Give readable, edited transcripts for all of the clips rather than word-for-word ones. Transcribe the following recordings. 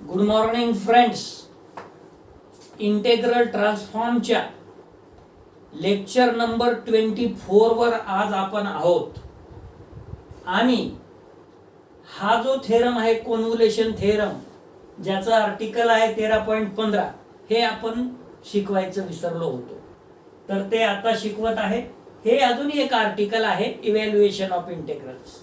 Good morning friends. Integral ट्रान्सफॉर्मच्या lecture number 24 वर आज आपण आहोत आणि हा जो थेरम आहे कॉन्व्होल्युशन थेरम, ज्याचं आर्टिकल आहे 13.15, हे आपण शिकवायचं विसरलो होतो, तर ते आता शिकवत आहे. हे अजून एक आर्टिकल आहे इव्हॅल्युएशन ऑफ इंटेग्रल्स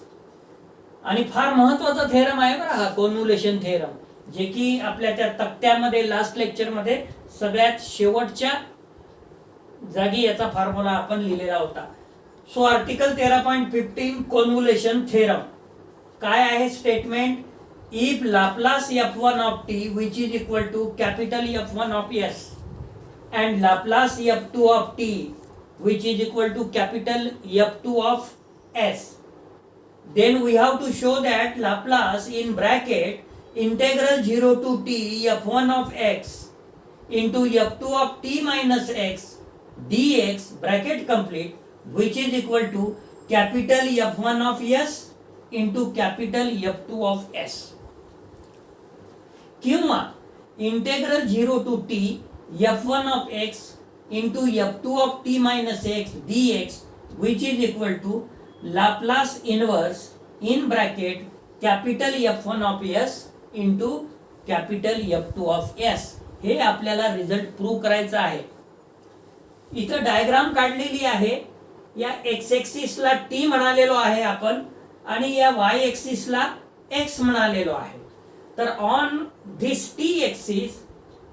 आणि फार महत्वाचा थेरम आहे बरं हा कॉन्व्होल्युशन थेरम, जे की आपल्या त्या तक्त्यामध्ये लास्ट लेक्चर मध्ये सगळ्यात शेवटच्या जागी याचा फॉर्म्युला आपण लिहिलेला होता. सो आर्टिकल 13.15 कॉन्व्होल्युशन थेरम काय आहे statement? If Laplace f1 of t which is equal to capital F1 of s and Laplace f2 of t which is equal to capital F2 of s, then we have to show that Laplace in bracket integral 0 to t f1 of x into f2 of t minus x dx bracket complete which is equal to capital F1 of s into capital F2 of s, किंवा integral 0 to t f1 of x into f2 of t minus x dx which is equal to Laplace inverse in bracket capital F1 of s into capital F2 of s. हे आपल्याला result prove करायचा आहे. इथं diagram काढलेली आहे. या x axis ला t म्हणालेलो आहे आपण आणि या y एक्सिस ला x म्हणालेलो आहे. तर on this t axis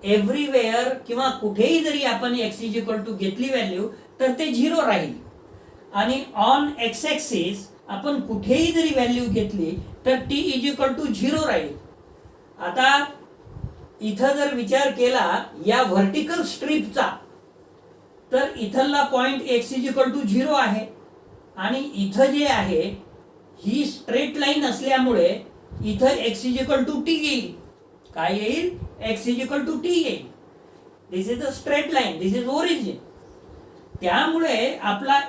everywhere किंवा कुठेही जरी आपण x इज इक्वल टू घेतली व्हॅल्यू तर ते 0 राहील आणि ऑन x एक्सिस आपण कुठेही जरी व्हॅल्यू घेतली तर t इज इक्वल टू 0 राहील. आता इथं जर विचार केला या व्हर्टिकल स्ट्रिपचा, तर इथला point x is equal to 0 आहे आणि इथं जे आहे ही स्ट्रेट लाईन असल्यामुळे इथं x is equal to t येईल. काय येईल? x is equal to t येईल. This is a straight line, this is origin. त्यामुळे आपला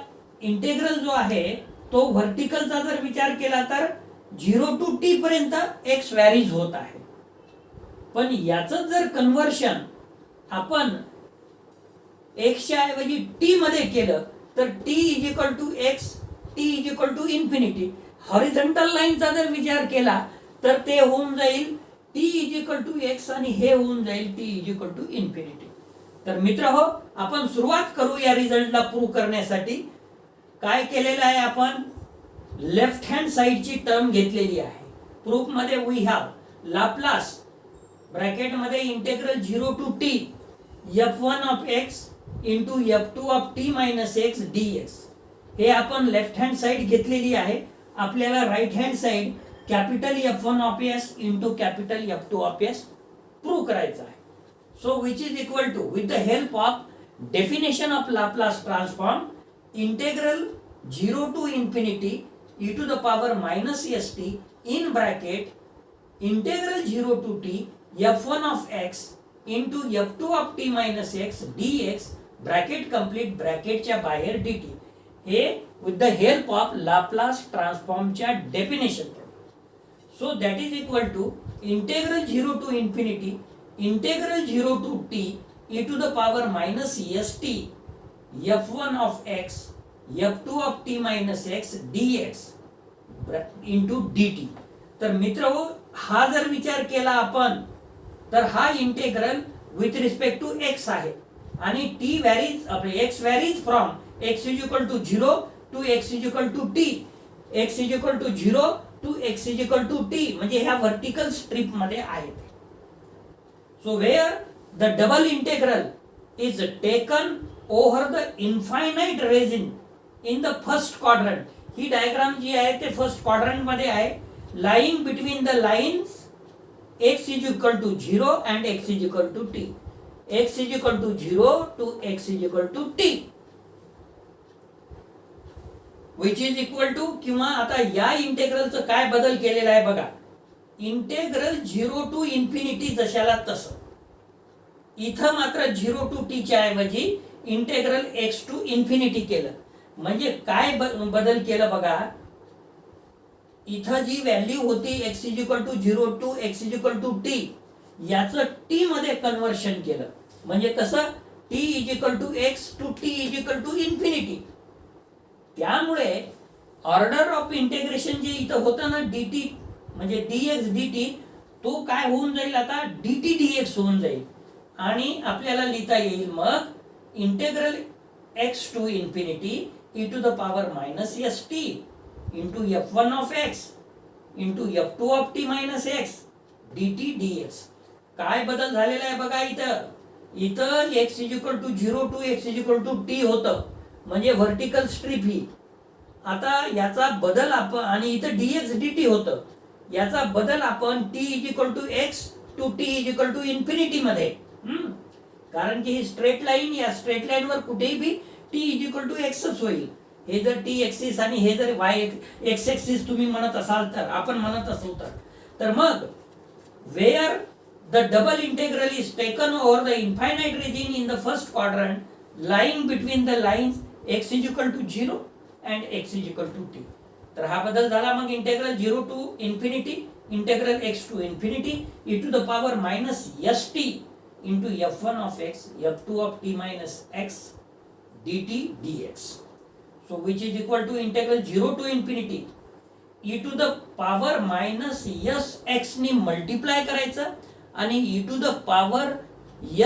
इंटेग्रल जो आहे तो व्हर्टिकलचा जर विचार केला तर 0 टू t पर्यंत x व्हॅरीज होत आहे. पण याचं जर कन्व्हर्शन आपण x च्या ऐवजी t मध्ये केलं तर t is equal to x, t is equal to infinity. Horizontal लाईनचा जर विचार केला तर ते होऊन जाईल t is equal to x आणि हे होऊन जाईल t is equal to infinity. तर मित्रहो, आपण सुरुवात करू या रिझल्टला प्रूव्ह करण्यासाठी. काय केलेलं आहे आपण? लेफ्ट हँड साइडची टर्म घेतलेली आहे. प्रूफ मध्ये वी हॅव लाप्लास ब्रॅकेट मध्ये integral 0 to t f1 of x into f2 of t minus x dx. हे आपण लेफ्ट हँड साइड घेतलेली आहे. आपल्याला right hand side capital F1 of s into capital F2 of s prove करायचं आहे. So which is equal to, with the help of definition of Laplace transform, integral 0 to infinity e to the power minus st in bracket integral 0 to t f1 of x into f2 of t minus x dx bracket complete ब्रॅकेटच्या बाहेर dt. हे with the help of Laplace ट्रान्सफॉर्मच्या definition. So that is equal to integral 0 to infinity integral 0 to t e to the power minus st f1 of x f2 of t minus x dx into dt. तर मित्रहो, हा जर विचार केला आपण तर हा integral with respect to x आहे आणि t व्हॅरीज, आपले x varies from x is equal to 0 to x is equal to t, x is equal to 0 to x is equal to t, म्हणजे ह्या व्हर्टिकल स्ट्रिप मध्ये आहेत. So where the double integral is taken over the infinite region in the first quadrant. ही diagram जी आहे ते first quadrant मध्ये आहे. Lying between the lines x is equal to 0 and x is equal to t. x is equal to 0 to x is equal to t. which is equal to, किंवा आता या इंटेग्रलचं काय बदल केलेला आहे बघा. इंटेग्रल 0 टू इन्फिनिटी जशाला तसं, इथं मात्र 0 टू t च्या ऐवजी इंटेग्रल x टू इन्फिनिटी केलं. म्हणजे काय बदल केलं बघा. इथं जी व्हॅल्यू होती x is equal to 0 to x is equal to t, याचं टी मध्ये कन्व्हर्शन केलं. म्हणजे कसं, t is equal to x to t is equal to infinity. त्यामुळे ऑर्डर ऑफ इंटिग्रेशन जे इथं होतं ना dt म्हणजे dx dt, तो काय होऊन जाईल आता, dt dx होऊन जाईल. आणि आपल्याला लिहिता येईल मग integral x to infinity e to the power minus s t into f1 of x into f2 of t minus x dt dx. काय बदल झालेला आहे बघा इथं x is equal to 0 to x is equal to t होतं, म्हणजे vertical strip ही. आता याचा बदल आपण, आणि इथं dx dt होतं, याचा बदल आपण t is equal to x to t is equal to infinity मध्ये. कारण की ही स्ट्रेट लाईन, या स्ट्रेट लाईन वर कुठेही बी t इज इक्वल टू एक्सच होईल. हे जर t एक्सिस आणि हे जर y एक्स एक्सिस तुम्ही म्हणत असाल तर, आपण म्हणत असू तर मग where the double integral is taken over the infinite region in the first quadrant lying between the lines x is equal to 0 and x is equal to t. तर हा बदल झाला मग integral 0 to infinity integral x to infinity e to the power minus s t into f1 of x, f2 of t minus x dt dx. So which is equal to integral 0 to infinity e to the power minus s x नी multiply करायचं आणि e to the power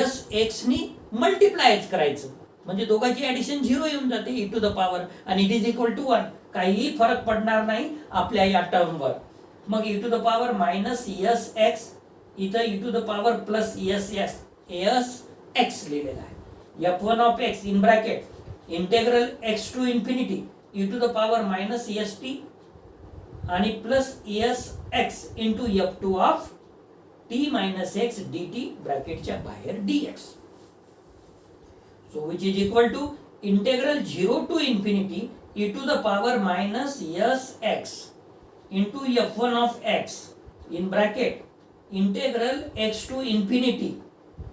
s x नी multiply करायचं. म्हणजे दोघांची addition 0 येऊन जाते e to the power आणि it is equal to 1. काही फरक पडणार नाही आपल्या या टर्मवर. मग e to the power minus s x इथं e to the power plus s x लिहिलेला आहे. f1 of x in bracket integral x to infinity e to the power minus st आणि plus sx into f2 of t minus x dt ब्रॅकेटच्या बाहेर dx. So which is equal to integral 0 to infinity e to the power minus sx into f1 of x in bracket integral x to infinity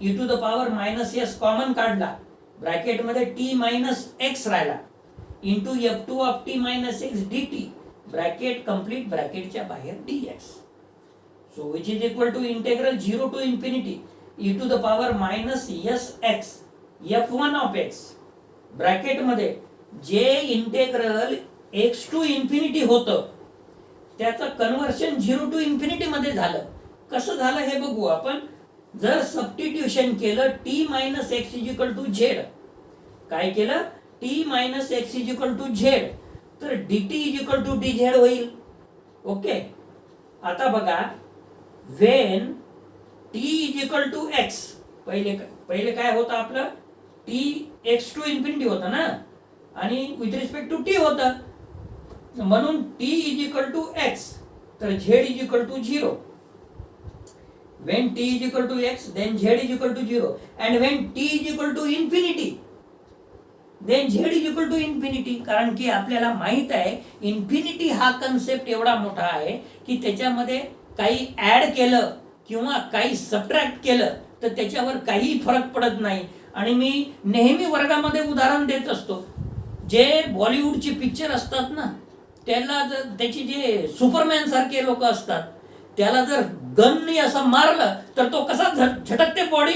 e to the power minus s common काढला, bracket मध्ये t minus x राहिला into f2 of t minus x dt bracket complete ब्रॅकेटच्या बाहेर dx. So which is equal to integral 0 to infinity e to the power minus s x f1 of x bracket मध्ये जे integral x to infinity होतं त्याचं conversion 0 to infinity मध्ये झालं. कसं झालं हे बघू आपण. जर सबस्टिट्यूशन केलं t minus x is equal to z, काय केलं, t minus x is equal to z, तर dt is equal to dz होईल. ओके, आता बघा when t is equal to x, पहिले काय होतं आपलं, t x टू इन्फिनिटी होतं ना, आणि विथ रिस्पेक्ट टू t होतं, म्हणून t is equal to x, तर z is equal to 0. When t is equal to x, then z is equal to 0, and when t is equal to infinity, then z is equal to infinity. कारण की आपल्याला माहित आहे infinity हा concept एवढा मोठा आहे की त्याच्यामध्ये काही ऍड केलं किंवा काही सबट्रॅक्ट केलं तर त्याच्यावर काही फरक पडत नाही. आणि मी नेहमी वर्गामध्ये उदाहरण देत असतो, जे बॉलिवूडचे पिक्चर असतात ना, त्याला त्याची जे सुपरमॅन सारखे लोक असतात त्याला जर गनने असं मारलं तर तो कसा झटकते बॉडी,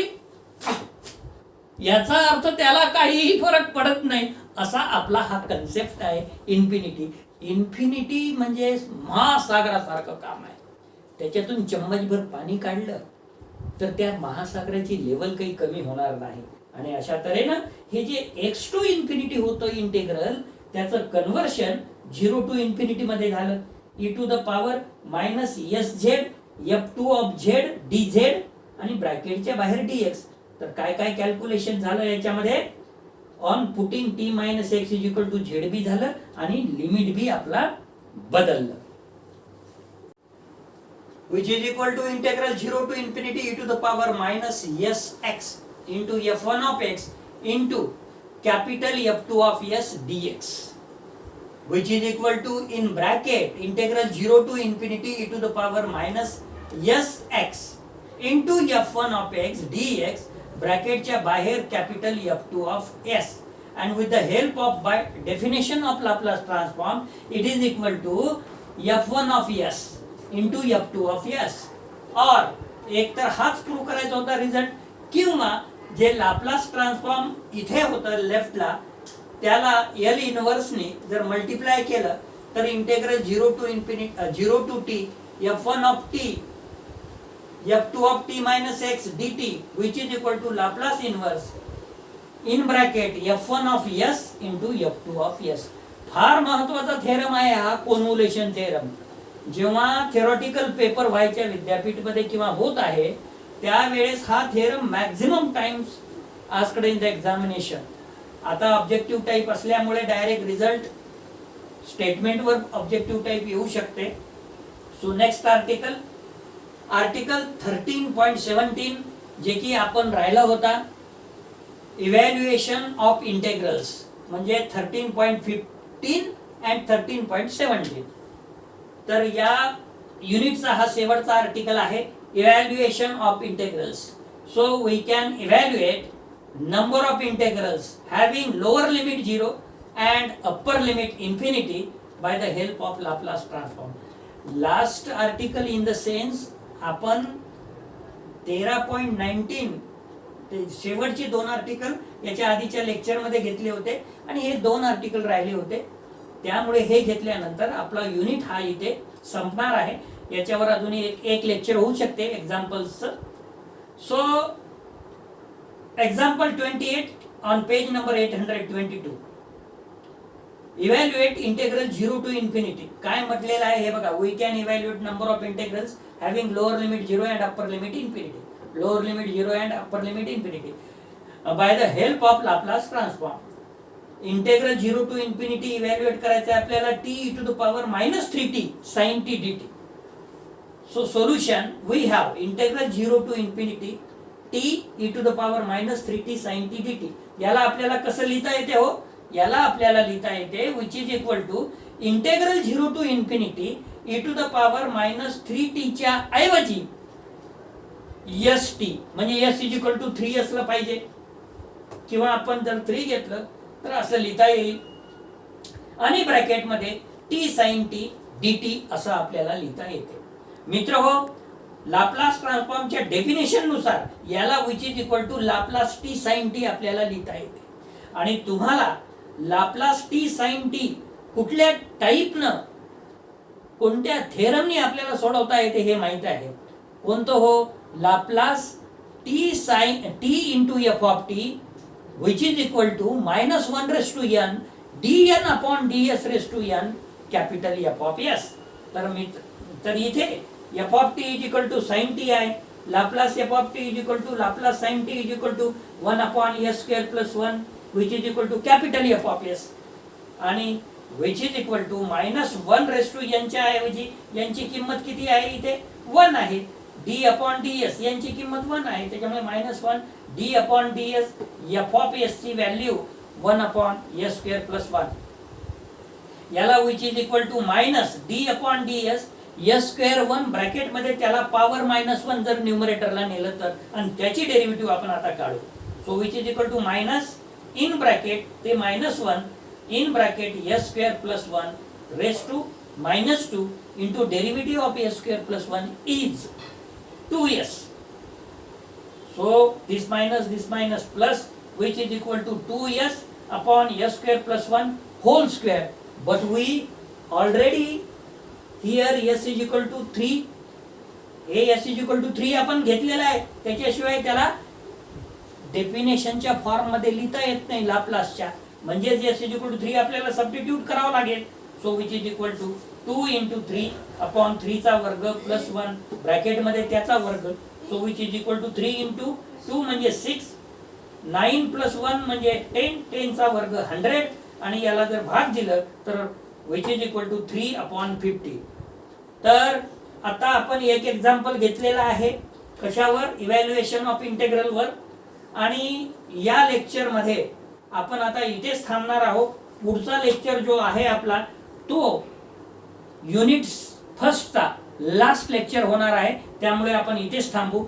याचा अर्थ त्याला काहीही फरक पडत नाही. असा आपला हा कन्सेप्ट आहे इन्फिनिटी. इन्फिनिटी म्हणजे महासागरासारखं काम आहे. त्याच्यातून चम्मचभर पाणी काढलं तर त्या महासागराची लेवल काही कमी होणार नाही. आणि अशा तऱ्हेनं हे जे एक्स टू इन्फिनिटी होतं इंटेग्रल, त्याचं कन्व्हर्शन 0 टू इन्फिनिटी मध्ये झालं e to the power minus s z f2 of z dz आणि ब्रॅकेटच्या बाहेर dx. तर काय काय कॅल्क्युलेशन झालं याच्यामध्ये, on putting t minus x is equal to z बी झालं आणि लिमिट बी आपला बदललं. Which is equal to integral 0 to infinity e to the power minus s x into f1 of x into capital f2 of s dx, which is equal to in bracket integral 0 to infinity e to the power minus sx into f1 of x dx bracket च्या बाहेर capital f2 of s, and with the help of by definition of Laplace transform it is equal to f1 of s into f2 of s, or एक तर हाच prove करायचा होता result, किंवा जे Laplace transform इथे होतं लेफ्टला त्याला एल इनव्हर्सने जर मल्टिप्लाय केलं तर integral 0 to t f1 of t f2 of t minus x dt which is equal to Laplace inverse in bracket f1 of s into f2 of s. फार महत्वाचा theorem आहे हा कॉन्व्होल्युशन थेरम. जेव्हा theoretical paper व्हायच्या विद्यापीठमध्ये किंवा होत आहे त्यावेळेस हा theorem maximum times asked in the examination. आता ऑब्जेक्टिव्ह टाइप असल्यामुळे डायरेक्ट रिझल्ट स्टेटमेंटवर ऑब्जेक्टिव्ह टाइप येऊ शकते. सो नेक्स्ट आर्टिकल 13.17 जे की आपण राहिला होता इव्हॅल्युएशन ऑफ इंटेग्रल्स, म्हणजे 13.15 अँड 13.17. तर या युनिटचा हा शेवटचा आर्टिकल आहे, evaluation of integrals. So we can evaluate number of integrals having lower limit 0 and upper limit infinity by the help of Laplace transform. Last article in the sense आपण 13.19 ते शेवटचे दोन आर्टिकल याच्या आधीच्या लेक्चरमध्ये घेतले होते आणि हे दोन आर्टिकल राहिले होते, त्यामुळे हे घेतल्यानंतर आपला युनिट हा इथे संपणार आहे. याच्यावर अजून एक लेक्चर होऊ शकते एक्झाम्पल्सचं. So example 28 on page number 822. Evaluate integral 0 to infinity. काय म्हटलेलं आहे हे बघा. We can evaluate number of integrals having lower limit 0 and upper limit infinity. Lower limit 0 and upper limit infinity by the help of Laplace transform. Integral 0 to infinity evaluate करायचं आहे आपल्याला t e to the power minus 3t sin t dt. So solution we have integral 0 to infinity t e to the power minus 3t sin t dt. याला आपल्याला कसं लिहिता येते हो? याला आपल्याला लिहिता येते which is equal to integral 0 to infinity e to the power minus 3t च्या ऐवजी st, म्हणजे s is equal to 3 असलं पाहिजे, किंवा आपण जर 3 घेतलं तर असं लिहिता येईल आणि ब्रॅकेट मध्ये t sin t dt असं आपल्याला लिहिता येते. मित्र हो, लाप्लास ट्रान्सफॉर्मच्या डेफिनेशन नुसार याला which is equal to Laplace t sine t आपल्याला लिहिता येते. आणि तुम्हाला लाप्लास टी साइन टी कुठल्या टाईपनं कोणत्या थेरमनी आपल्याला सोडवता येते हे माहित आहे. कोणतं हो? Laplace t sine t into f of t which is equal to -1 raise to n dn upon ds raise to n capital F of s. तर इथे f of t is equal to sin t आहे. Laplace f of t is equal to Laplace sin t is equal to 1 upon s square plus 1 which is equal to capital F of s, आणि which is equal to -1 raised to n च्या ऐवजी यांची किंमत किती आहे? इथे 1 आहे. d upon ds यांची किंमत 1 आहे, त्याच्यामुळे -1 d upon ds f of s ची value 1 upon s square plus 1. याला which is equal to -d upon ds s square 1 bracket मध्ये त्याला पॉवर -1 जर न्यूमरेटरला नेलं तर, आणि त्याची डेरिव्हेटिव्ह आपण आता काढू. So which is equal to minus in bracket ते -1 in bracket s square plus 1 raise to -2 into derivative of s square plus 1 is 2s. So this minus plus which is equal to 2s upon s square plus 1 whole square. But we already here s is equal to 3, हे s is equal to 3 आपण घेतलेला आहे, त्याच्याशिवाय त्याला डेफिनेशनच्या form मध्ये लिहिता येत नाही लाप्लासच्या, म्हणजे s is equal to 3 आपल्याला सबस्टिट्यूट करावं लागेल. So which is equal to 2 into 3 upon 3 चा वर्ग प्लस 1 ब्रॅकेट मध्ये त्याचा वर्ग. So which is equal to 3 into 2 म्हणजे 6, 9 प्लस 1 म्हणजे 10, 10 चा वर्ग 100, आणि याला जर भाग दिलं तर which is equal to 3 upon 50. तर आता आपण एक एक्झाम्पल घेतलेला आहे कशावर? इव्हॅल्युएशन ऑफ इंटेग्रल वर. आणि या लेक्चर मध्ये आपण आता इथेच थांबणार आहोत. पुढचा लेक्चर जो आहे आपला तो युनिट फर्स्टचा लास्ट लेक्चर होणार आहे, त्यामुळे आपण इथेच थांबू.